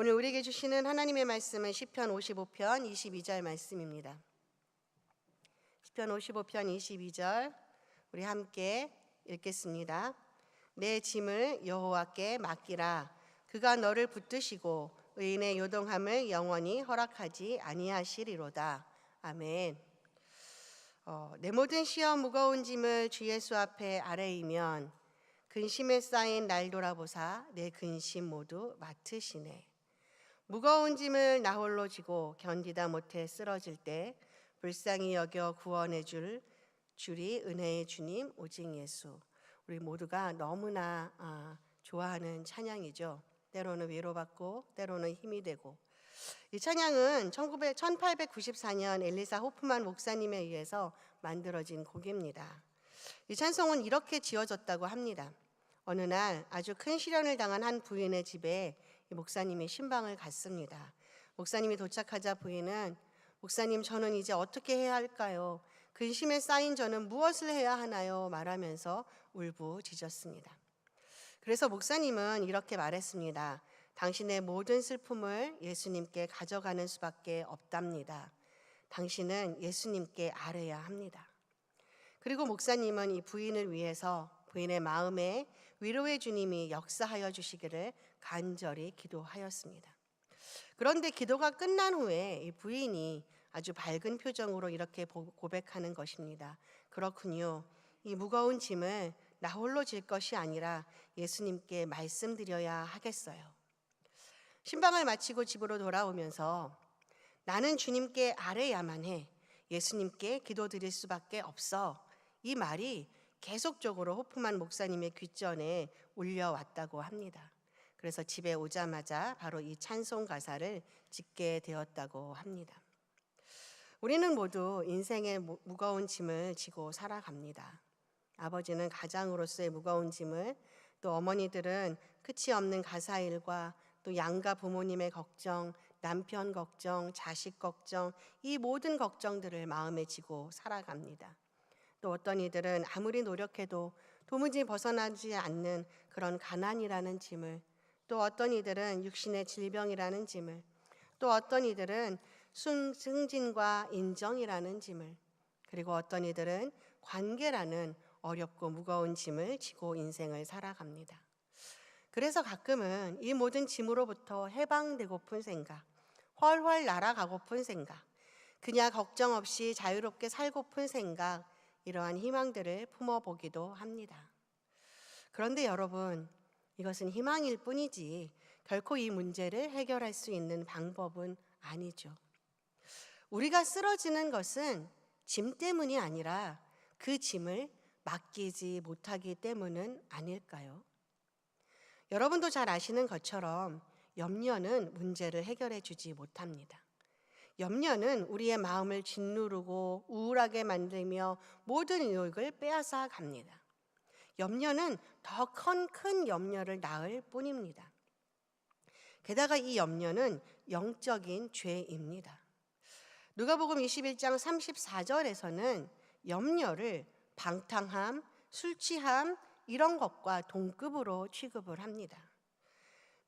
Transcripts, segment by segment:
오늘 우리에게 주시는 하나님의 말씀은 시편 55편 22절 말씀입니다. 시편 55편 22절 우리 함께 읽겠습니다. 내 짐을 여호와께 맡기라. 그가 너를 붙드시고 의인의 요동함을 영원히 허락하지 아니하시리로다. 아멘. 내 모든 시험 무거운 짐을 주 예수 앞에 아뢰이면 근심에 쌓인 날 돌아보사 내 근심 모두 맡으시네. 무거운 짐을 나 홀로 지고 견디다 못해 쓰러질 때 불쌍히 여겨 구원해 줄이 은혜의 주님 오직 예수. 우리 모두가 너무나 좋아하는 찬양이죠. 때로는 위로받고 때로는 힘이 되고. 이 찬양은 1894년 엘리사 호프만 목사님에 의해서 만들어진 곡입니다. 이 찬송은 이렇게 지어졌다고 합니다. 어느 날 아주 큰 시련을 당한 한 부인의 집에 목사님이 신방을 갔습니다. 목사님이 도착하자 부인은 목사님, 저는 이제 어떻게 해야 할까요? 근심에 쌓인 저는 무엇을 해야 하나요? 말하면서 울부짖었습니다. 그래서 목사님은 이렇게 말했습니다. 당신의 모든 슬픔을 예수님께 가져가는 수밖에 없답니다. 당신은 예수님께 아뢰야 합니다. 그리고 목사님은 이 부인을 위해서 부인의 마음에 위로의 주님이 역사하여 주시기를 간절히 기도하였습니다. 그런데 기도가 끝난 후에 이 부인이 아주 밝은 표정으로 이렇게 고백하는 것입니다. 그렇군요. 이 무거운 짐을 나 홀로 질 것이 아니라 예수님께 말씀드려야 하겠어요. 신방을 마치고 집으로 돌아오면서 나는 주님께 아뢰야만 해. 예수님께 기도드릴 수밖에 없어. 이 말이 계속적으로 호프만 목사님의 귓전에 울려왔다고 합니다. 그래서 집에 오자마자 바로 이 찬송 가사를 짓게 되었다고 합니다. 우리는 모두 인생의 무거운 짐을 지고 살아갑니다. 아버지는 가장으로서의 무거운 짐을, 또 어머니들은 끝이 없는 가사일과 또 양가 부모님의 걱정, 남편 걱정, 자식 걱정, 이 모든 걱정들을 마음에 지고 살아갑니다. 또 어떤 이들은 아무리 노력해도 도무지 벗어나지 않는 그런 가난이라는 짐을, 또 어떤 이들은 육신의 질병이라는 짐을, 또 어떤 이들은 승진과 인정이라는 짐을, 그리고 어떤 이들은 관계라는 어렵고 무거운 짐을 지고 인생을 살아갑니다. 그래서 가끔은 이 모든 짐으로부터 해방되고픈 생각, 훨훨 날아가고픈 생각, 그냥 걱정 없이 자유롭게 살고픈 생각, 이러한 희망들을 품어보기도 합니다. 그런데 여러분, 이것은 희망일 뿐이지 결코 이 문제를 해결할 수 있는 방법은 아니죠. 우리가 쓰러지는 것은 짐 때문이 아니라 그 짐을 맡기지 못하기 때문은 아닐까요? 여러분도 잘 아시는 것처럼 염려는 문제를 해결해 주지 못합니다. 염려는 우리의 마음을 짓누르고 우울하게 만들며 모든 유익을 빼앗아 갑니다. 염려는 더 큰 염려를 낳을 뿐입니다. 게다가 이 염려는 영적인 죄입니다. 누가복음 21장 34절에서는 염려를 방탕함, 술 취함 이런 것과 동급으로 취급을 합니다.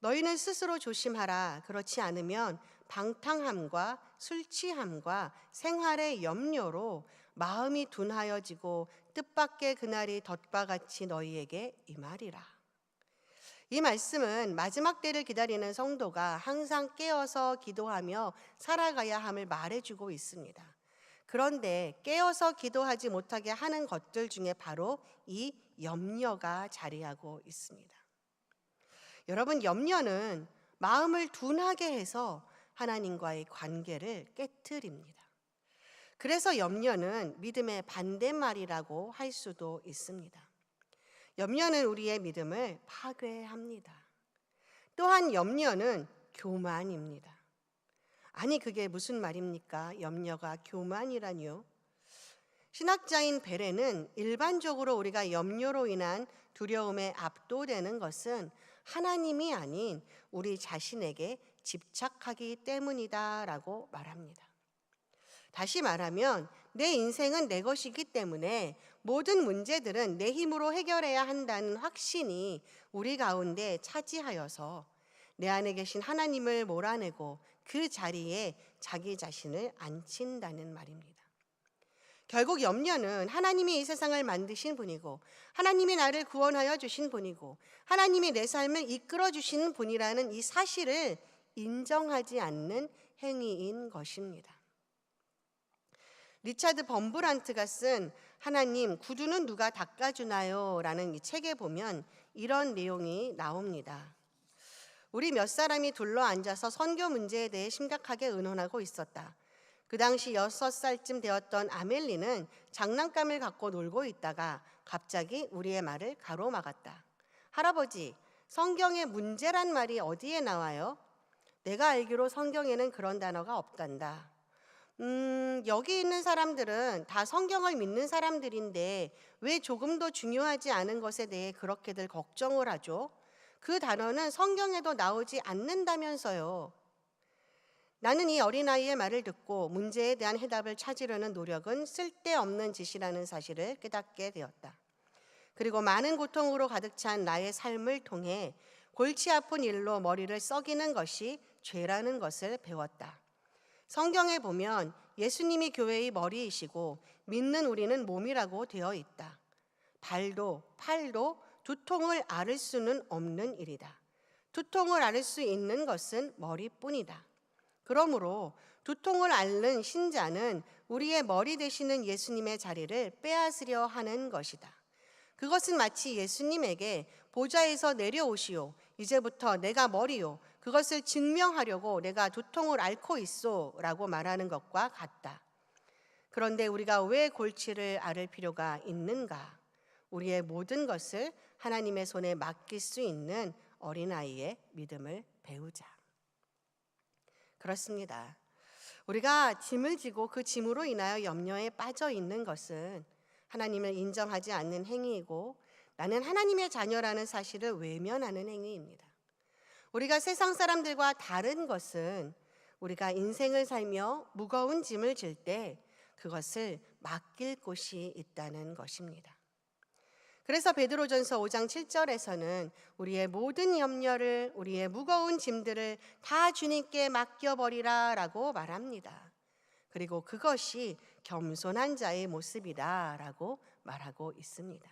너희는 스스로 조심하라. 그렇지 않으면 방탕함과 술 취함과 생활의 염려로 마음이 둔하여지고 뜻밖의 그날이 덫과 같이 너희에게 임하리라. 이 말씀은 마지막 때를 기다리는 성도가 항상 깨어서 기도하며 살아가야 함을 말해주고 있습니다. 그런데 깨어서 기도하지 못하게 하는 것들 중에 바로 이 염려가 자리하고 있습니다. 여러분, 염려는 마음을 둔하게 해서 하나님과의 관계를 깨트립니다. 그래서 염려는 믿음의 반대말이라고 할 수도 있습니다. 염려는 우리의 믿음을 파괴합니다. 또한 염려는 교만입니다. 아니, 그게 무슨 말입니까? 염려가 교만이라뇨? 신학자인 베레는 일반적으로 우리가 염려로 인한 두려움에 압도되는 것은 하나님이 아닌 우리 자신에게 집착하기 때문이다라고 말합니다. 다시 말하면 내 인생은 내 것이기 때문에 모든 문제들은 내 힘으로 해결해야 한다는 확신이 우리 가운데 차지하여서 내 안에 계신 하나님을 몰아내고 그 자리에 자기 자신을 앉힌다는 말입니다. 결국 염려는 하나님이 이 세상을 만드신 분이고 하나님이 나를 구원하여 주신 분이고 하나님이 내 삶을 이끌어 주시는 분이라는 이 사실을 인정하지 않는 행위인 것입니다. 리차드 범브란트가 쓴 하나님 구두는 누가 닦아주나요? 라는 이 책에 보면 이런 내용이 나옵니다. 우리 몇 사람이 둘러앉아서 선교 문제에 대해 심각하게 의논하고 있었다. 그 당시 6살쯤 되었던 아멜리는 장난감을 갖고 놀고 있다가 갑자기 우리의 말을 가로막았다. 할아버지, 성경에 문제란 말이 어디에 나와요? 내가 알기로 성경에는 그런 단어가 없단다. 여기 있는 사람들은 다 성경을 믿는 사람들인데 왜 조금 더 중요하지 않은 것에 대해 그렇게들 걱정을 하죠? 그 단어는 성경에도 나오지 않는다면서요. 나는 이 어린아이의 말을 듣고 문제에 대한 해답을 찾으려는 노력은 쓸데없는 짓이라는 사실을 깨닫게 되었다. 그리고 많은 고통으로 가득 찬 나의 삶을 통해 골치 아픈 일로 머리를 썩이는 것이 죄라는 것을 배웠다. 성경에 보면 예수님이 교회의 머리이시고 믿는 우리는 몸이라고 되어 있다. 발도 팔도 두통을 앓을 수는 없는 일이다. 두통을 앓을 수 있는 것은 머리뿐이다. 그러므로 두통을 앓는 신자는 우리의 머리 되시는 예수님의 자리를 빼앗으려 하는 것이다. 그것은 마치 예수님에게 보좌에서 내려오시오. 이제부터 내가 머리요. 그것을 증명하려고 내가 두통을 앓고 있소. 라고 말하는 것과 같다. 그런데 우리가 왜 골치를 앓을 필요가 있는가? 우리의 모든 것을 하나님의 손에 맡길 수 있는 어린아이의 믿음을 배우자. 그렇습니다. 우리가 짐을 지고 그 짐으로 인하여 염려에 빠져 있는 것은 하나님을 인정하지 않는 행위이고 나는 하나님의 자녀라는 사실을 외면하는 행위입니다. 우리가 세상 사람들과 다른 것은 우리가 인생을 살며 무거운 짐을 질 때 그것을 맡길 곳이 있다는 것입니다. 그래서 베드로전서 5장 7절에서는 우리의 모든 염려를 우리의 무거운 짐들을 다 주님께 맡겨버리라 라고 말합니다. 그리고 그것이 겸손한 자의 모습이다 라고 말하고 있습니다.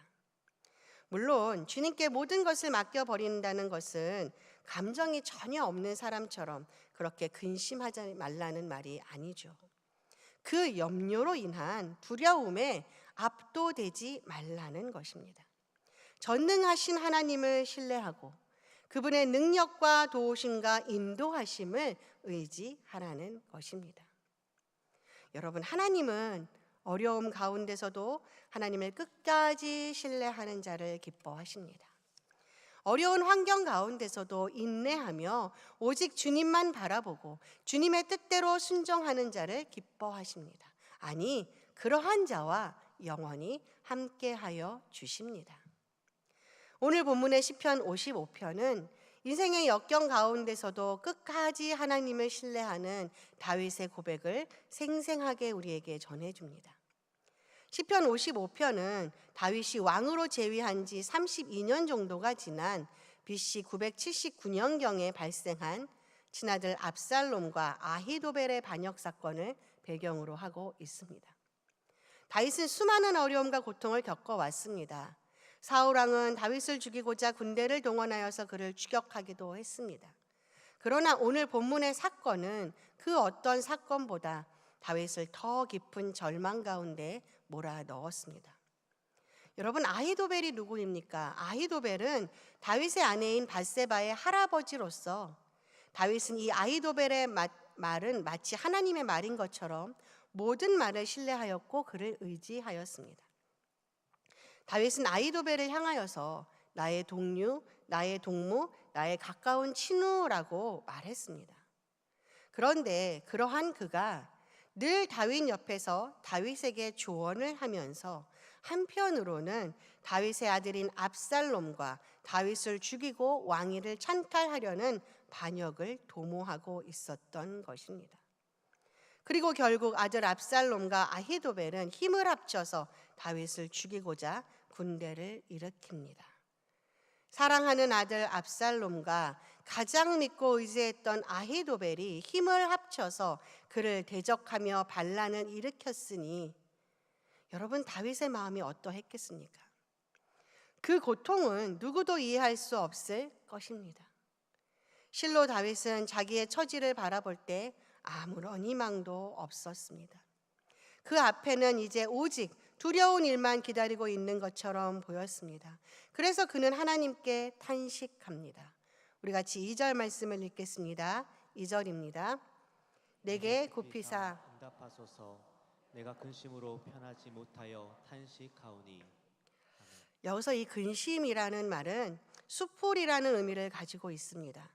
물론 주님께 모든 것을 맡겨버린다는 것은 감정이 전혀 없는 사람처럼 그렇게 근심하지 말라는 말이 아니죠. 그 염려로 인한 두려움에 압도되지 말라는 것입니다. 전능하신 하나님을 신뢰하고 그분의 능력과 도우심과 인도하심을 의지하라는 것입니다. 여러분, 하나님은 어려움 가운데서도 하나님을 끝까지 신뢰하는 자를 기뻐하십니다. 어려운 환경 가운데서도 인내하며 오직 주님만 바라보고 주님의 뜻대로 순종하는 자를 기뻐하십니다. 아니, 그러한 자와 영원히 함께하여 주십니다. 오늘 본문의 시편 55편은 인생의 역경 가운데서도 끝까지 하나님을 신뢰하는 다윗의 고백을 생생하게 우리에게 전해줍니다. 시편 55편은 다윗이 왕으로 재위한 지 32년 정도가 지난 BC 979년경에 발생한 친아들 압살롬과 아히도벨의 반역 사건을 배경으로 하고 있습니다. 다윗은 수많은 어려움과 고통을 겪어왔습니다. 사울왕은 다윗을 죽이고자 군대를 동원하여서 그를 추격하기도 했습니다. 그러나 오늘 본문의 사건은 그 어떤 사건보다 다윗을 더 깊은 절망 가운데 몰아넣었습니다. 여러분, 아히도벨이 누구입니까? 아히도벨은 다윗의 아내인 밧세바의 할아버지로서 다윗은 이 아히도벨의 말은 마치 하나님의 말인 것처럼 모든 말을 신뢰하였고 그를 의지하였습니다. 다윗은 아히도벨을 향하여서 나의 동료, 나의 동무, 나의 가까운 친구라고 말했습니다. 그런데 그러한 그가 늘 다윗 옆에서 다윗에게 조언을 하면서 한편으로는 다윗의 아들인 압살롬과 다윗을 죽이고 왕위를 찬탈하려는 반역을 도모하고 있었던 것입니다. 그리고 결국 아들 압살롬과 아히도벨은 힘을 합쳐서 다윗을 죽이고자 군대를 일으킵니다. 사랑하는 아들 압살롬과 가장 믿고 의지했던 아히도벨이 힘을 합쳐서 그를 대적하며 반란을 일으켰으니 여러분, 다윗의 마음이 어떠했겠습니까? 그 고통은 누구도 이해할 수 없을 것입니다. 실로 다윗은 자기의 처지를 바라볼 때 아무런 희망도 없었습니다. 그 앞에는 이제 오직 두려운 일만 기다리고 있는 것처럼 보였습니다. 그래서 그는 하나님께 탄식합니다. 우리 같이 2절 말씀을 읽겠습니다. 2절입니다. 내게 굽히사 응답하소서. 내가 근심으로 편하지 못하여 탄식하오니. 여기서 이 근심이라는 말은 수풀이라는 의미를 가지고 있습니다.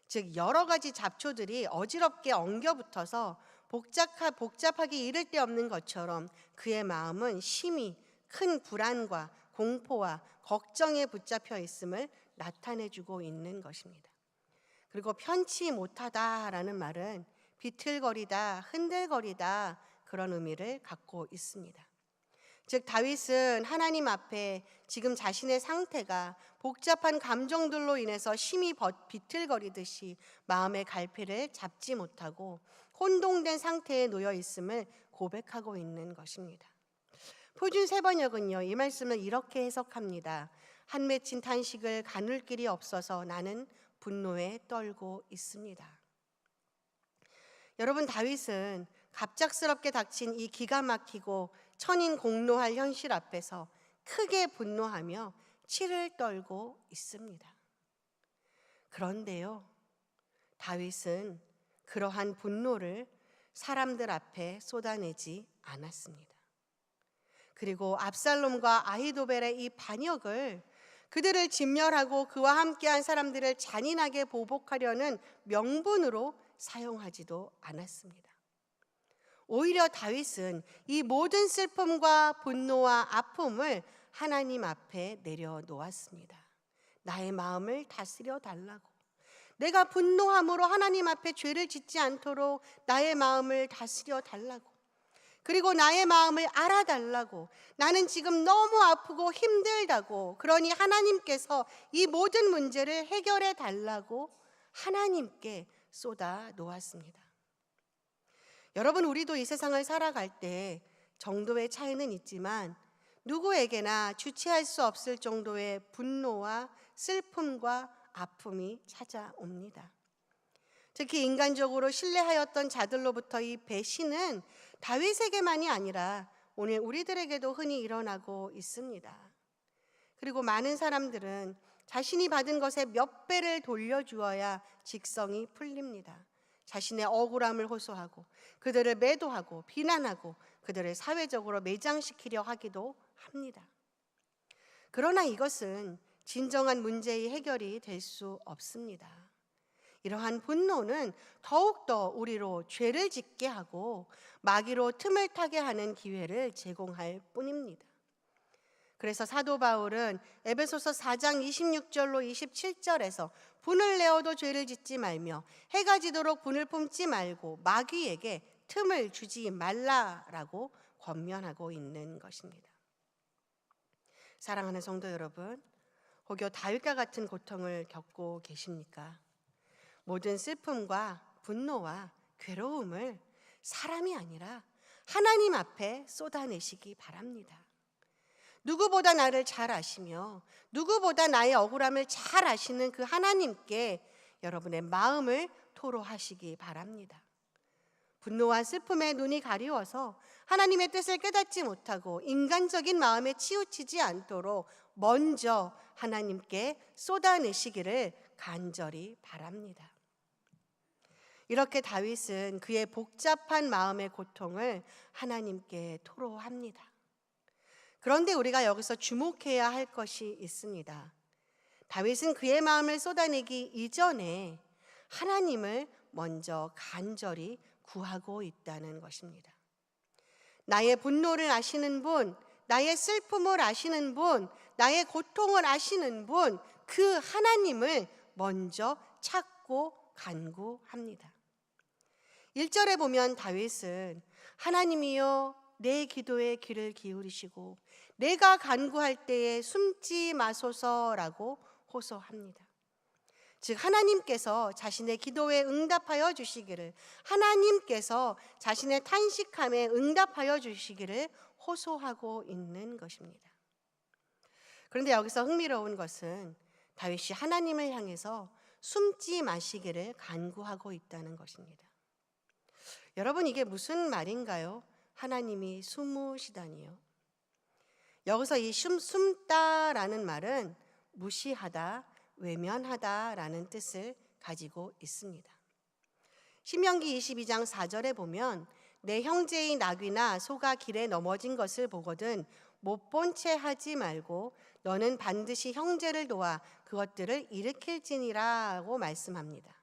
즉 여러 가지 잡초들이 어지럽게 엉겨붙어서 복잡하기 이를 데 없는 것처럼 그의 마음은 심히 큰 불안과 공포와 걱정에 붙잡혀 있음을 나타내주고 있는 것입니다. 그리고 편치 못하다라는 말은 비틀거리다, 흔들거리다 그런 의미를 갖고 있습니다. 즉 다윗은 하나님 앞에 지금 자신의 상태가 복잡한 감정들로 인해서 심히 비틀거리듯이 마음의 갈피를 잡지 못하고 혼동된 상태에 놓여 있음을 고백하고 있는 것입니다. 표준 세번역은요, 이 말씀을 이렇게 해석합니다. 한 맺힌 탄식을 가눌 길이 없어서 나는 분노에 떨고 있습니다. 여러분, 다윗은 갑작스럽게 닥친 이 기가 막히고 천인공노할 현실 앞에서 크게 분노하며 치를 떨고 있습니다. 그런데요, 다윗은 그러한 분노를 사람들 앞에 쏟아내지 않았습니다. 그리고 압살롬과 아히도벨의 이 반역을 그들을 진멸하고 그와 함께한 사람들을 잔인하게 보복하려는 명분으로 사용하지도 않았습니다. 오히려 다윗은 이 모든 슬픔과 분노와 아픔을 하나님 앞에 내려놓았습니다. 나의 마음을 다스려 달라고, 내가 분노함으로 하나님 앞에 죄를 짓지 않도록 나의 마음을 다스려 달라고, 그리고 나의 마음을 알아달라고, 나는 지금 너무 아프고 힘들다고, 그러니 하나님께서 이 모든 문제를 해결해 달라고 하나님께 쏟아 놓았습니다. 여러분, 우리도 이 세상을 살아갈 때 정도의 차이는 있지만 누구에게나 주체할 수 없을 정도의 분노와 슬픔과 아픔이 찾아옵니다. 특히 인간적으로 신뢰하였던 자들로부터 이 배신은 다윗에게만이 아니라 오늘 우리들에게도 흔히 일어나고 있습니다. 그리고 많은 사람들은 자신이 받은 것의 몇 배를 돌려주어야 직성이 풀립니다. 자신의 억울함을 호소하고 그들을 매도하고 비난하고 그들을 사회적으로 매장시키려 하기도 합니다. 그러나 이것은 진정한 문제의 해결이 될 수 없습니다. 이러한 분노는 더욱더 우리로 죄를 짓게 하고 마귀로 틈을 타게 하는 기회를 제공할 뿐입니다. 그래서 사도 바울은 에베소서 4장 26절로 27절에서 분을 내어도 죄를 짓지 말며 해가 지도록 분을 품지 말고 마귀에게 틈을 주지 말라라고 권면하고 있는 것입니다. 사랑하는 성도 여러분, 혹여 다윗과 같은 고통을 겪고 계십니까? 모든 슬픔과 분노와 괴로움을 사람이 아니라 하나님 앞에 쏟아내시기 바랍니다. 누구보다 나를 잘 아시며 누구보다 나의 억울함을 잘 아시는 그 하나님께 여러분의 마음을 토로하시기 바랍니다. 분노와 슬픔에 눈이 가리워서 하나님의 뜻을 깨닫지 못하고 인간적인 마음에 치우치지 않도록 먼저 하나님께 쏟아내시기를 간절히 바랍니다. 이렇게 다윗은 그의 복잡한 마음의 고통을 하나님께 토로합니다. 그런데 우리가 여기서 주목해야 할 것이 있습니다. 다윗은 그의 마음을 쏟아내기 이전에 하나님을 먼저 간절히 구하고 있다는 것입니다. 나의 분노를 아시는 분, 나의 슬픔을 아시는 분, 나의 고통을 아시는 분, 그 하나님을 먼저 찾고 간구합니다. 1절에 보면 다윗은 하나님이여 내 기도에 귀를 기울이시고 내가 간구할 때에 숨지 마소서라고 호소합니다. 즉 하나님께서 자신의 기도에 응답하여 주시기를, 하나님께서 자신의 탄식함에 응답하여 주시기를 호소하고 있는 것입니다. 그런데 여기서 흥미로운 것은 다윗이 하나님을 향해서 숨지 마시기를 간구하고 있다는 것입니다. 여러분, 이게 무슨 말인가요? 하나님이 숨으시다니요. 여기서 이 숨다라는 말은 무시하다, 외면하다라는 뜻을 가지고 있습니다. 신명기 22장 4절에 보면 내 형제의 나귀나 소가 길에 넘어진 것을 보거든 못 본 채 하지 말고 너는 반드시 형제를 도와 그것들을 일으킬지니라고 말씀합니다.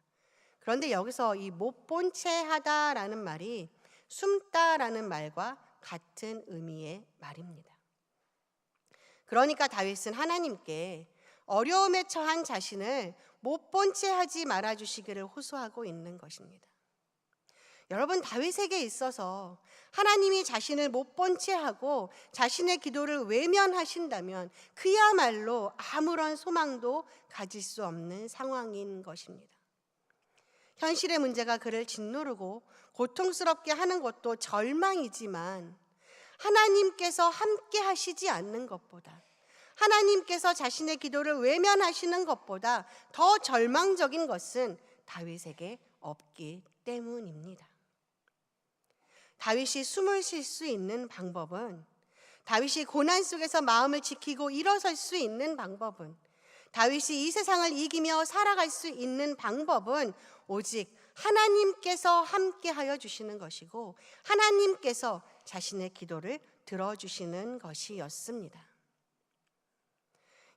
그런데 여기서 이 못 본 채 하다라는 말이 숨다라는 말과 같은 의미의 말입니다. 그러니까 다윗은 하나님께 어려움에 처한 자신을 못 본 채 하지 말아 주시기를 호소하고 있는 것입니다. 여러분, 다윗에게 있어서 하나님이 자신을 못 본 채 하고 자신의 기도를 외면하신다면 그야말로 아무런 소망도 가질 수 없는 상황인 것입니다. 현실의 문제가 그를 짓누르고 고통스럽게 하는 것도 절망이지만 하나님께서 함께 하시지 않는 것보다, 하나님께서 자신의 기도를 외면하시는 것보다 더 절망적인 것은 다윗에게 없기 때문입니다. 다윗이 숨을 쉴 수 있는 방법은, 다윗이 고난 속에서 마음을 지키고 일어설 수 있는 방법은, 다윗이 이 세상을 이기며 살아갈 수 있는 방법은 오직 하나님께서 함께하여 주시는 것이고 하나님께서 자신의 기도를 들어주시는 것이었습니다.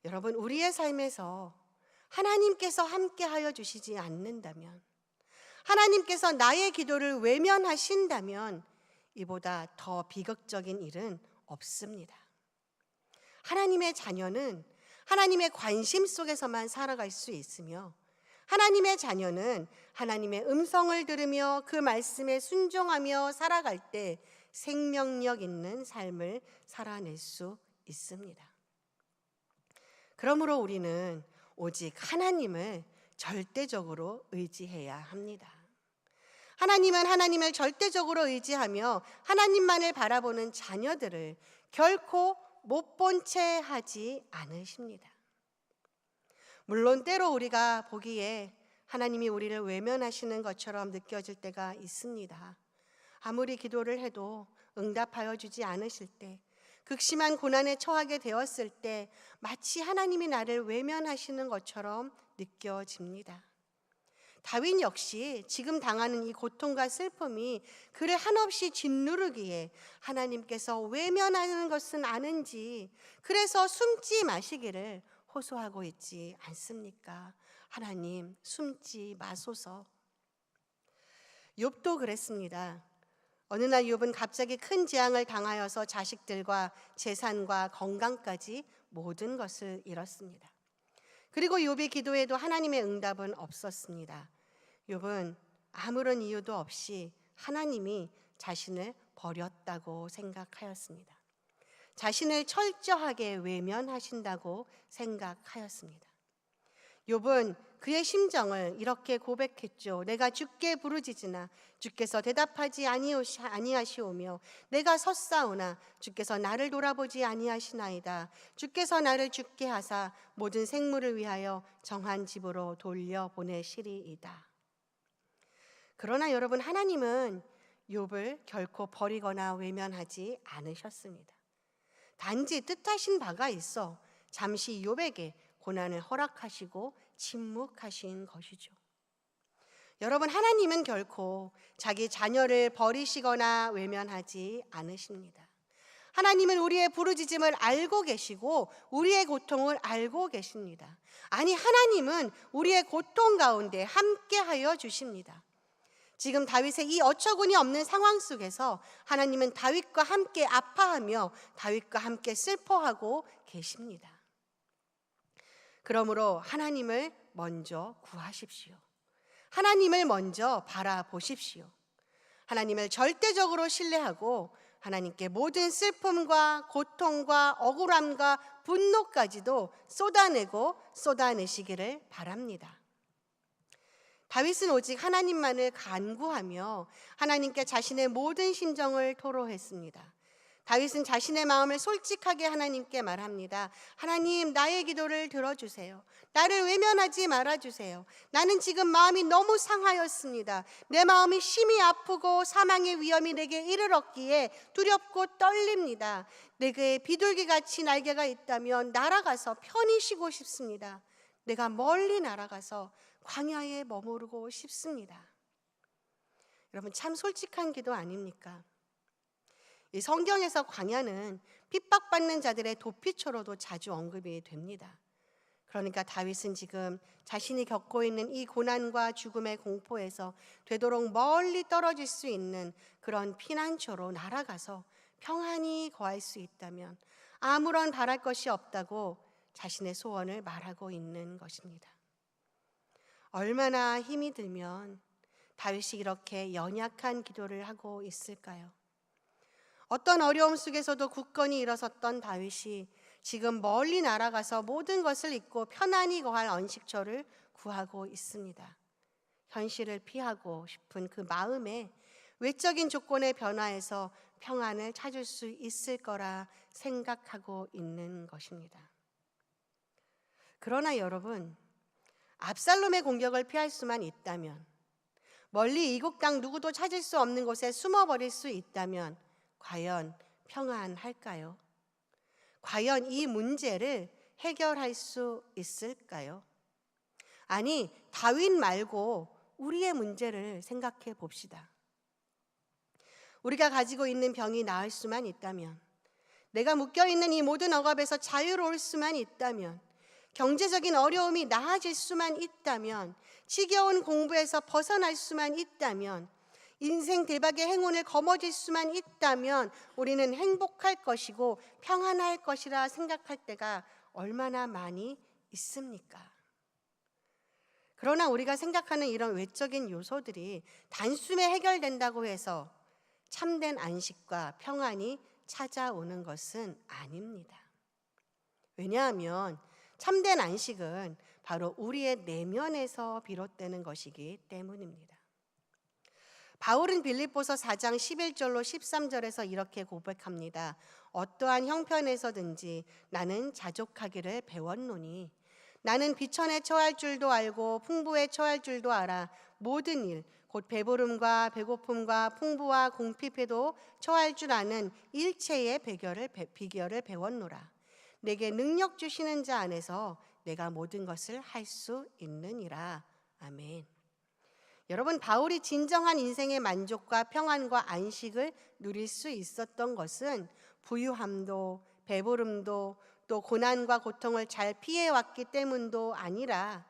여러분, 우리의 삶에서 하나님께서 함께하여 주시지 않는다면, 하나님께서 나의 기도를 외면하신다면 이보다 더 비극적인 일은 없습니다. 하나님의 자녀는 하나님의 관심 속에서만 살아갈 수 있으며, 하나님의 자녀는 하나님의 음성을 들으며 그 말씀에 순종하며 살아갈 때 생명력 있는 삶을 살아낼 수 있습니다. 그러므로 우리는 오직 하나님을 절대적으로 의지해야 합니다. 하나님은 하나님을 절대적으로 의지하며 하나님만을 바라보는 자녀들을 결코 못 본 채 하지 않으십니다. 물론 때로 우리가 보기에 하나님이 우리를 외면하시는 것처럼 느껴질 때가 있습니다. 아무리 기도를 해도 응답하여 주지 않으실 때, 극심한 고난에 처하게 되었을 때 마치 하나님이 나를 외면하시는 것처럼 느껴집니다. 다윗 역시 지금 당하는 이 고통과 슬픔이 그를 한없이 짓누르기에 하나님께서 외면하는 것은 아는지 그래서 숨지 마시기를 호소하고 있지 않습니까? 하나님, 숨지 마소서. 욥도 그랬습니다. 어느 날 욥은 갑자기 큰 재앙을 당하여서 자식들과 재산과 건강까지 모든 것을 잃었습니다. 그리고 욥이 기도해도 하나님의 응답은 없었습니다. 욥은 아무런 이유도 없이 하나님이 자신을 버렸다고 생각하였습니다. 자신을 철저하게 외면하신다고 생각하였습니다. 욥은 그의 심정을 이렇게 고백했죠. 내가 주께 부르짖으나 주께서 대답하지 아니하시오며 내가 섰사오나 주께서 나를 돌아보지 아니하시나이다. 주께서 나를 죽게 하사 모든 생물을 위하여 정한 집으로 돌려보내시리이다. 그러나 여러분, 하나님은 욥을 결코 버리거나 외면하지 않으셨습니다. 단지 뜻하신 바가 있어 잠시 욥에게 고난을 허락하시고 침묵하신 것이죠. 여러분, 하나님은 결코 자기 자녀를 버리시거나 외면하지 않으십니다. 하나님은 우리의 부르짖음을 알고 계시고 우리의 고통을 알고 계십니다. 아니, 하나님은 우리의 고통 가운데 함께하여 주십니다. 지금 다윗의 이 어처구니 없는 상황 속에서 하나님은 다윗과 함께 아파하며 다윗과 함께 슬퍼하고 계십니다. 그러므로 하나님을 먼저 구하십시오. 하나님을 먼저 바라보십시오. 하나님을 절대적으로 신뢰하고 하나님께 모든 슬픔과 고통과 억울함과 분노까지도 쏟아내시기를 바랍니다. 다윗은 오직 하나님만을 간구하며 하나님께 자신의 모든 심정을 토로했습니다. 다윗은 자신의 마음을 솔직하게 하나님께 말합니다. 하나님, 나의 기도를 들어주세요. 나를 외면하지 말아주세요. 나는 지금 마음이 너무 상하였습니다. 내 마음이 심히 아프고 사망의 위험이 내게 이르렀기에 두렵고 떨립니다. 내게 비둘기같이 날개가 있다면 날아가서 편히 쉬고 싶습니다. 내가 멀리 날아가서 광야에 머무르고 싶습니다. 여러분, 참 솔직한 기도 아닙니까? 이 성경에서 광야는 핍박받는 자들의 도피처로도 자주 언급이 됩니다. 그러니까 다윗은 지금 자신이 겪고 있는 이 고난과 죽음의 공포에서 되도록 멀리 떨어질 수 있는 그런 피난처로 날아가서 평안히 거할 수 있다면 아무런 바랄 것이 없다고 자신의 소원을 말하고 있는 것입니다. 얼마나 힘이 들면 다윗이 이렇게 연약한 기도를 하고 있을까요? 어떤 어려움 속에서도 굳건히 일어섰던 다윗이 지금 멀리 날아가서 모든 것을 잊고 편안히 거할 안식처를 구하고 있습니다. 현실을 피하고 싶은 그 마음에 외적인 조건의 변화에서 평안을 찾을 수 있을 거라 생각하고 있는 것입니다. 그러나 여러분, 압살롬의 공격을 피할 수만 있다면, 멀리 이국 땅 누구도 찾을 수 없는 곳에 숨어버릴 수 있다면 과연 평안할까요? 과연 이 문제를 해결할 수 있을까요? 아니, 다윗 말고 우리의 문제를 생각해 봅시다. 우리가 가지고 있는 병이 나을 수만 있다면, 내가 묶여있는 이 모든 억압에서 자유로울 수만 있다면, 경제적인 어려움이 나아질 수만 있다면, 지겨운 공부에서 벗어날 수만 있다면, 인생 대박의 행운을 거머쥘 수만 있다면 우리는 행복할 것이고 평안할 것이라 생각할 때가 얼마나 많이 있습니까? 그러나 우리가 생각하는 이런 외적인 요소들이 단숨에 해결된다고 해서 참된 안식과 평안이 찾아오는 것은 아닙니다. 왜냐하면 참된 안식은 바로 우리의 내면에서 비롯되는 것이기 때문입니다. 바울은 빌립보서 4장 11절로 13절에서 이렇게 고백합니다. 어떠한 형편에서든지 나는 자족하기를 배웠노니 나는 비천에 처할 줄도 알고 풍부에 처할 줄도 알아 모든 일 곧 배부름과 배고픔과 풍부와 궁핍에도 처할 줄 아는 일체의 비결을 배웠노라. 내게 능력 주시는 자 안에서 내가 모든 것을 할 수 있느니라. 아멘. 여러분, 바울이 진정한 인생의 만족과 평안과 안식을 누릴 수 있었던 것은 부유함도 배부름도 또 고난과 고통을 잘 피해왔기 때문도 아니라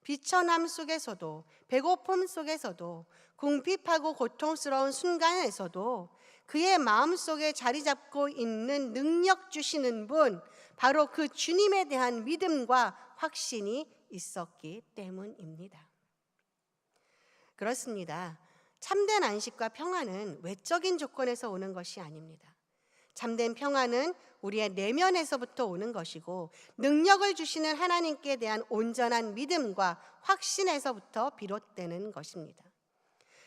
비천함 속에서도 배고픔 속에서도 궁핍하고 고통스러운 순간에서도 그의 마음속에 자리 잡고 있는 능력 주시는 분, 바로 그 주님에 대한 믿음과 확신이 있었기 때문입니다. 그렇습니다. 참된 안식과 평안은 외적인 조건에서 오는 것이 아닙니다. 참된 평안은 우리의 내면에서부터 오는 것이고 능력을 주시는 하나님께 대한 온전한 믿음과 확신에서부터 비롯되는 것입니다.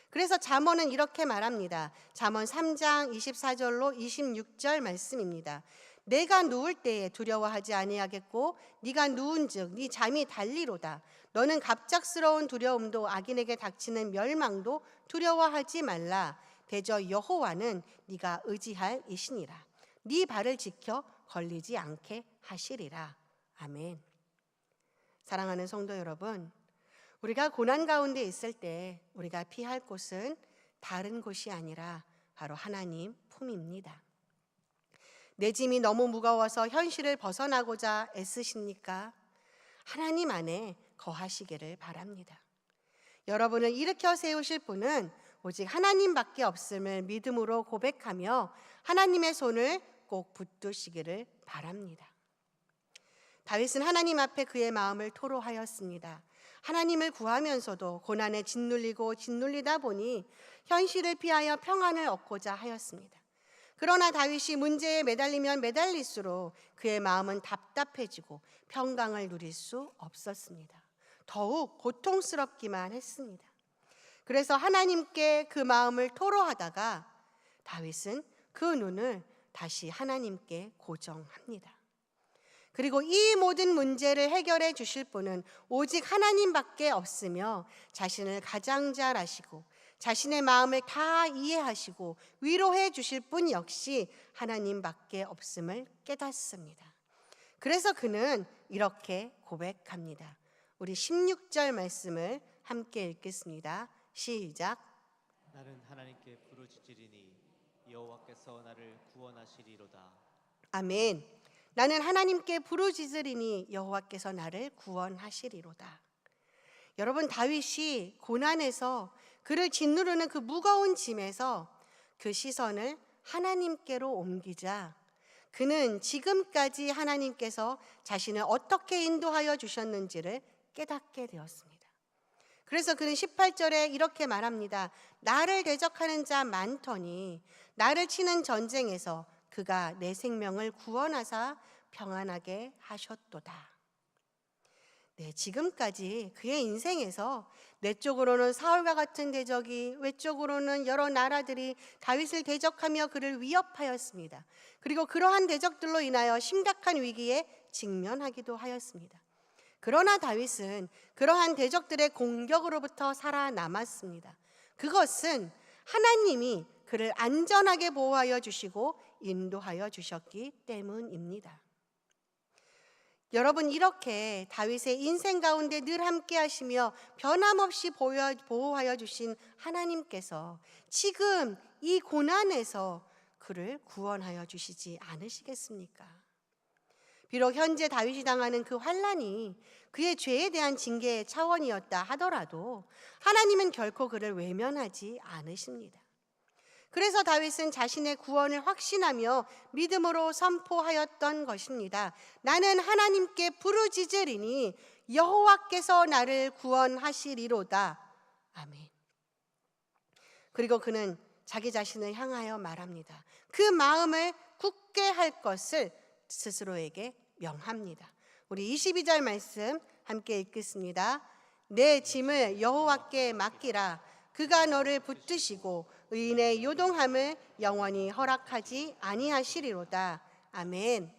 그래서 잠언은 이렇게 말합니다. 잠언 3장 24절로 26절 말씀입니다. 내가 누울 때에 두려워하지 아니하겠고 네가 누운즉 네 잠이 달리로다. 너는 갑작스러운 두려움도 악인에게 닥치는 멸망도 두려워하지 말라. 대저 여호와는 네가 의지할 이시니라. 네 발을 지켜 걸리지 않게 하시리라. 아멘. 사랑하는 성도 여러분, 우리가 고난 가운데 있을 때 우리가 피할 곳은 다른 곳이 아니라 바로 하나님 품입니다. 내 짐이 너무 무거워서 현실을 벗어나고자 애쓰십니까? 하나님 안에 거하시기를 바랍니다. 여러분을 일으켜 세우실 분은 오직 하나님밖에 없음을 믿음으로 고백하며 하나님의 손을 꼭 붙드시기를 바랍니다. 다윗은 하나님 앞에 그의 마음을 토로하였습니다. 하나님을 구하면서도 고난에 짓눌리다 보니 현실을 피하여 평안을 얻고자 하였습니다. 그러나 다윗이 문제에 매달리면 매달릴수록 그의 마음은 답답해지고 평강을 누릴 수 없었습니다. 더욱 고통스럽기만 했습니다. 그래서 하나님께 그 마음을 토로하다가 다윗은 그 눈을 다시 하나님께 고정합니다. 그리고 이 모든 문제를 해결해 주실 분은 오직 하나님밖에 없으며 자신을 가장 잘 아시고 자신의 마음을 다 이해하시고 위로해 주실 분 역시 하나님밖에 없음을 깨닫습니다. 그래서 그는 이렇게 고백합니다. 우리 16절 말씀을 함께 읽겠습니다. 시작. 나는 하나님께 부르짖으리니 여호와께서 나를 구원하시리로다. 아멘. 나는 하나님께 부르짖으리니 여호와께서 나를 구원하시리로다. 여러분, 다윗이 고난에서 그를 짓누르는 그 무거운 짐에서 그 시선을 하나님께로 옮기자 그는 지금까지 하나님께서 자신을 어떻게 인도하여 주셨는지를 깨닫게 되었습니다. 그래서 그는 18절에 이렇게 말합니다. 나를 대적하는 자 많더니 나를 치는 전쟁에서 그가 내 생명을 구원하사 평안하게 하셨도다. 네, 지금까지 그의 인생에서 내쪽으로는 사울과 같은 대적이, 외쪽으로는 여러 나라들이 다윗을 대적하며 그를 위협하였습니다. 그리고 그러한 대적들로 인하여 심각한 위기에 직면하기도 하였습니다. 그러나 다윗은 그러한 대적들의 공격으로부터 살아남았습니다. 그것은 하나님이 그를 안전하게 보호하여 주시고 인도하여 주셨기 때문입니다. 여러분, 이렇게 다윗의 인생 가운데 늘 함께 하시며 변함없이 보호하여 주신 하나님께서 지금 이 고난에서 그를 구원하여 주시지 않으시겠습니까? 비록 현재 다윗이 당하는 그 환난이 그의 죄에 대한 징계의 차원이었다 하더라도 하나님은 결코 그를 외면하지 않으십니다. 그래서 다윗은 자신의 구원을 확신하며 믿음으로 선포하였던 것입니다. 나는 하나님께 부르짖으리니 여호와께서 나를 구원하시리로다. 아멘. 그리고 그는 자기 자신을 향하여 말합니다. 그 마음을 굳게 할 것을 스스로에게 명합니다. 우리 22절 말씀 함께 읽겠습니다. 내 짐을 여호와께 맡기라. 그가 너를 붙드시고 의인의 요동함을 영원히 허락하지 아니하시리로다. 아멘.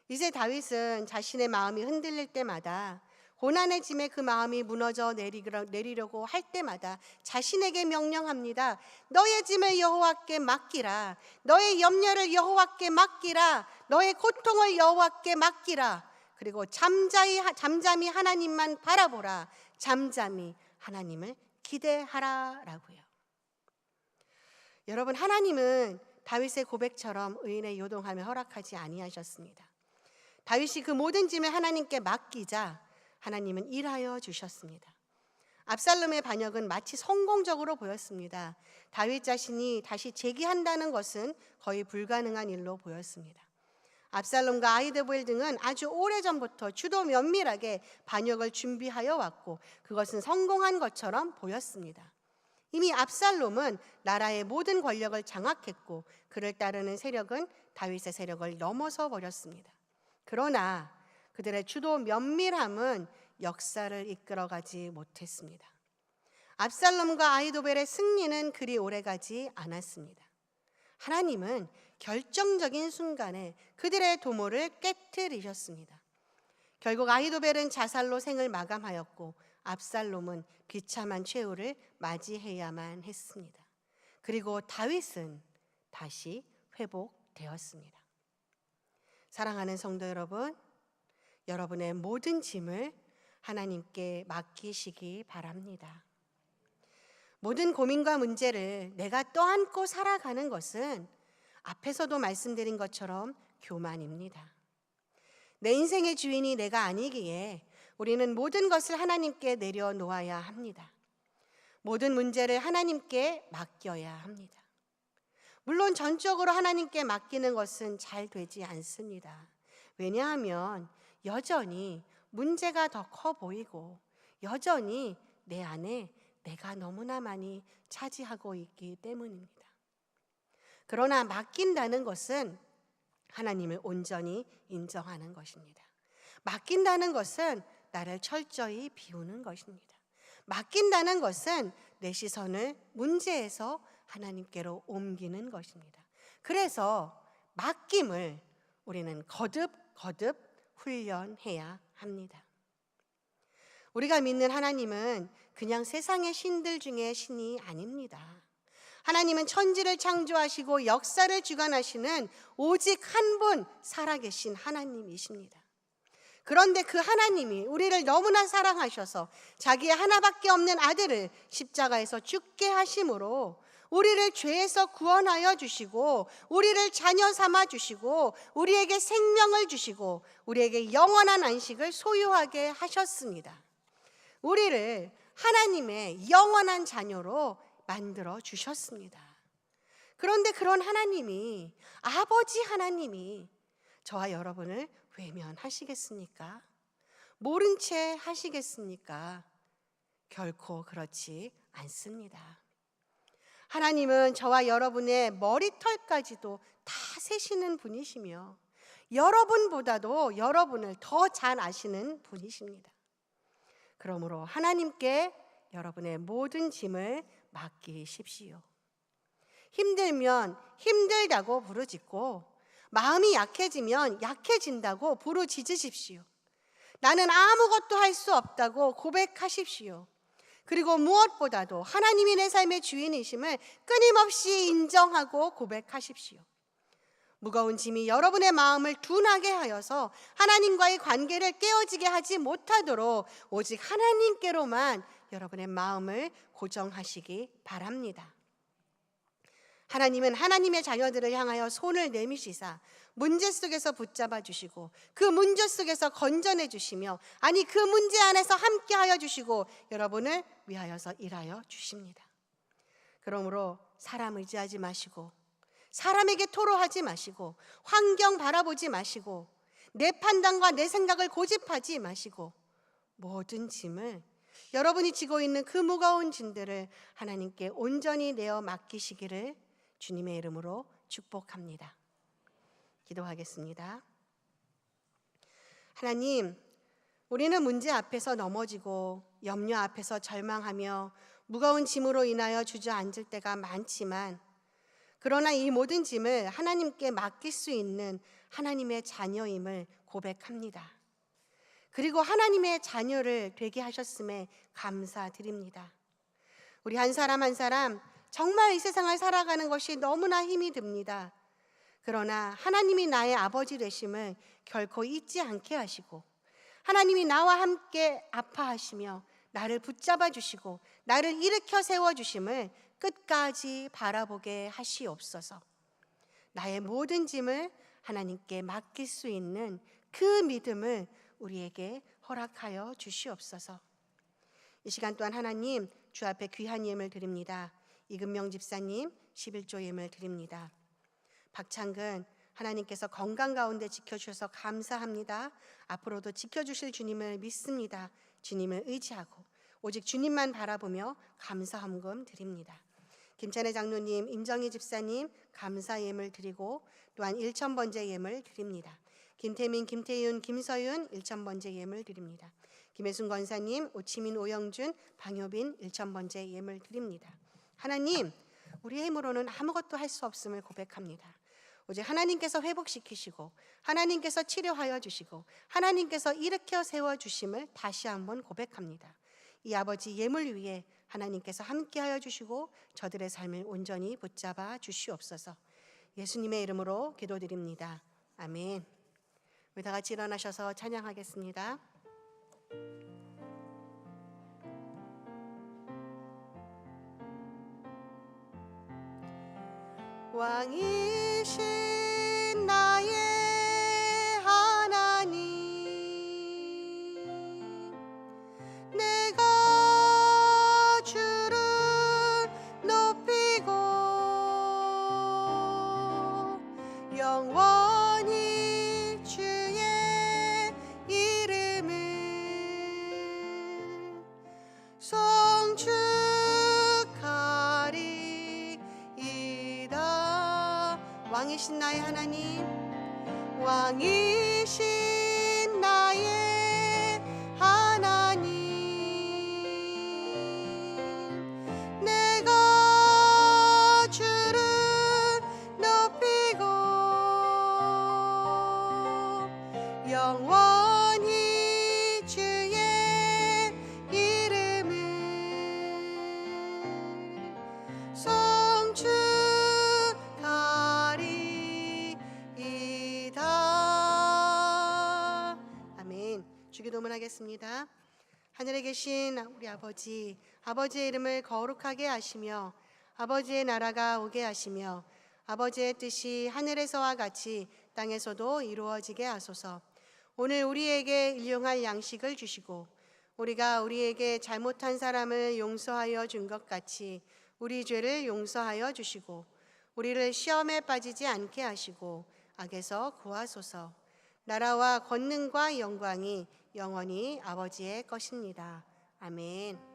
이제 다윗은 자신의 마음이 흔들릴 때마다, 고난의 짐에 그 마음이 무너져 내리려고 할 때마다 자신에게 명령합니다. 너의 짐을 여호와께 맡기라. 너의 염려를 여호와께 맡기라. 너의 고통을 여호와께 맡기라. 그리고 잠잠히 하나님만 바라보라. 잠잠히 하나님을 기대하라라고요. 여러분, 하나님은 다윗의 고백처럼 의인의 요동함을 허락하지 아니하셨습니다. 다윗이 그 모든 짐을 하나님께 맡기자 하나님은 일하여 주셨습니다. 압살롬의 반역은 마치 성공적으로 보였습니다. 다윗 자신이 다시 재기한다는 것은 거의 불가능한 일로 보였습니다. 압살롬과 아히도벨 등은 아주 오래전부터 주도 면밀하게 반역을 준비하여 왔고 그것은 성공한 것처럼 보였습니다. 이미 압살롬은 나라의 모든 권력을 장악했고 그를 따르는 세력은 다윗의 세력을 넘어서 버렸습니다. 그러나 그들의 주도 면밀함은 역사를 이끌어가지 못했습니다. 압살롬과 아히도벨의 승리는 그리 오래가지 않았습니다. 하나님은 결정적인 순간에 그들의 도모를 깨뜨리셨습니다. 결국 아히도벨은 자살로 생을 마감하였고 압살롬은 비참한 최후를 맞이해야만 했습니다. 그리고 다윗은 다시 회복되었습니다. 사랑하는 성도 여러분, 여러분의 모든 짐을 하나님께 맡기시기 바랍니다. 모든 고민과 문제를 내가 떠안고 살아가는 것은 앞에서도 말씀드린 것처럼 교만입니다. 내 인생의 주인이 내가 아니기에 우리는 모든 것을 하나님께 내려놓아야 합니다. 모든 문제를 하나님께 맡겨야 합니다. 물론 전적으로 하나님께 맡기는 것은 잘 되지 않습니다. 왜냐하면 여전히 문제가 더 커 보이고 여전히 내 안에 내가 너무나 많이 차지하고 있기 때문입니다. 그러나 맡긴다는 것은 하나님을 온전히 인정하는 것입니다. 맡긴다는 것은 나를 철저히 비우는 것입니다. 맡긴다는 것은 내 시선을 문제에서 하나님께로 옮기는 것입니다. 그래서 맡김을 우리는 거듭 훈련해야 합니다. 우리가 믿는 하나님은 그냥 세상의 신들 중에 신이 아닙니다. 하나님은 천지를 창조하시고 역사를 주관하시는 오직 한 분 살아계신 하나님이십니다. 그런데 그 하나님이 우리를 너무나 사랑하셔서 자기의 하나밖에 없는 아들을 십자가에서 죽게 하심으로 우리를 죄에서 구원하여 주시고 우리를 자녀 삼아 주시고 우리에게 생명을 주시고 우리에게 영원한 안식을 소유하게 하셨습니다. 우리를 하나님의 영원한 자녀로 만들어 주셨습니다. 그런데 그런 하나님이, 아버지 하나님이 저와 여러분을 외면하시겠습니까? 모른 채 하시겠습니까? 결코 그렇지 않습니다. 하나님은 저와 여러분의 머리털까지도 다 세시는 분이시며 여러분보다도 여러분을 더 잘 아시는 분이십니다. 그러므로 하나님께 여러분의 모든 짐을 맡기십시오. 힘들면 힘들다고 부르짖고 마음이 약해지면 약해진다고 부르짖으십시오. 나는 아무것도 할 수 없다고 고백하십시오. 그리고 무엇보다도 하나님이 내 삶의 주인이심을 끊임없이 인정하고 고백하십시오. 무거운 짐이 여러분의 마음을 둔하게 하여서 하나님과의 관계를 깨어지게 하지 못하도록 오직 하나님께로만 여러분의 마음을 고정하시기 바랍니다. 하나님은 하나님의 자녀들을 향하여 손을 내미시사 문제 속에서 붙잡아 주시고 그 문제 속에서 건져내 주시며, 아니 그 문제 안에서 함께하여 주시고 여러분을 위하여서 일하여 주십니다. 그러므로 사람 의지하지 마시고 사람에게 토로하지 마시고 환경 바라보지 마시고 내 판단과 내 생각을 고집하지 마시고 모든 짐을, 여러분이 지고 있는 그 무거운 짐들을 하나님께 온전히 내어 맡기시기를 주님의 이름으로 축복합니다. 기도하겠습니다. 하나님, 우리는 문제 앞에서 넘어지고 염려 앞에서 절망하며 무거운 짐으로 인하여 주저앉을 때가 많지만, 그러나 이 모든 짐을 하나님께 맡길 수 있는 하나님의 자녀임을 고백합니다. 그리고 하나님의 자녀를 되게 하셨음에 감사드립니다. 우리 한 사람 한 사람 정말 이 세상을 살아가는 것이 너무나 힘이 듭니다. 그러나 하나님이 나의 아버지 되심을 결코 잊지 않게 하시고 하나님이 나와 함께 아파하시며 나를 붙잡아 주시고 나를 일으켜 세워주심을 끝까지 바라보게 하시옵소서. 나의 모든 짐을 하나님께 맡길 수 있는 그 믿음을 우리에게 허락하여 주시옵소서. 이 시간 또한 하나님 주 앞에 귀한 예물 드립니다. 이금명 집사님 11조 예물 드립니다. 박창근 하나님께서 건강 가운데 지켜주셔서 감사합니다. 앞으로도 지켜주실 주님을 믿습니다. 주님을 의지하고 오직 주님만 바라보며 감사 헌금 드립니다. 김찬혜 장로님, 임정희 집사님 감사 예물 드리고 또한 1,000번째 예물 드립니다. 김태민, 김태윤, 김서윤 1,000번째 예물 드립니다. 김혜순 권사님, 오치민, 오영준, 방효빈 1,000번째 예물 드립니다. 하나님, 우리의 힘으로는 아무것도 할 수 없음을 고백합니다. 오직 하나님께서 회복시키시고 하나님께서 치료하여 주시고 하나님께서 일으켜 세워주심을 다시 한번 고백합니다. 이 아버지 예물 위에 하나님께서 함께하여 주시고 저들의 삶을 온전히 붙잡아 주시옵소서. 예수님의 이름으로 기도드립니다. 아멘. 우리 다 같이 일어나셔서 찬양하겠습니다. 왕이신 나의 하나님, 내가 주를 높이고 영원히 주의 이름을 송축하리이다. 왕이신 나의 하나님, 왕이신 나의 하나님, 기도나겠습니다. 하늘에 계신 우리 아버지, 아버지의 이름을 거룩하게 하시며 아버지의 나라가 오게 하시며 아버지의 뜻이 하늘에서와 같이 땅에서도 이루어지게 하소서. 오늘 우리에게 일용할 양식을 주시고 우리가 우리에게 잘못한 사람을 용서하여 준 것 같이 우리 죄를 용서하여 주시고 우리를 시험에 빠지지 않게 하시고 악에서 구하소서. 나라와 권능과 영광이 영원히 아버지의 것입니다. 아멘.